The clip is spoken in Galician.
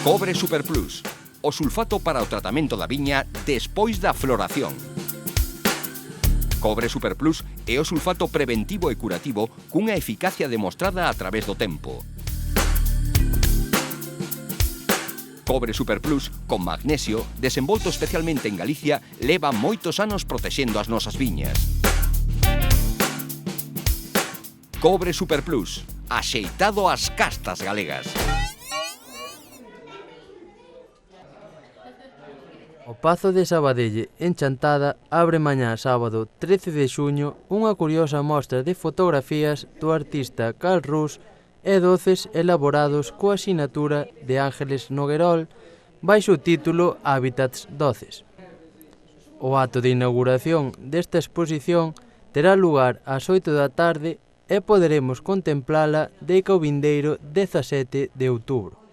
Cobre Super Plus, o sulfato para o tratamento da viña despois da floración. Cobre Super Plus é o sulfato preventivo e curativo cunha eficacia demostrada a través do tempo. Cobre Super Plus, con magnesio, desenvolto especialmente en Galicia, leva moitos anos protexendo as nosas viñas. Cobre Super Plus, axeitado ás castas galegas. O Pazo de Sabadelle, en Chantada, abre mañá sábado 13 de xuño unha curiosa mostra de fotografías do artista Carl Rus e doces elaborados coa sinatura de Ángeles Noguerol baixo o título Hábitats Doces. O acto de inauguración desta exposición terá lugar ás 8 da tarde e poderemos contemplala de o vindeiro 17 de outubro.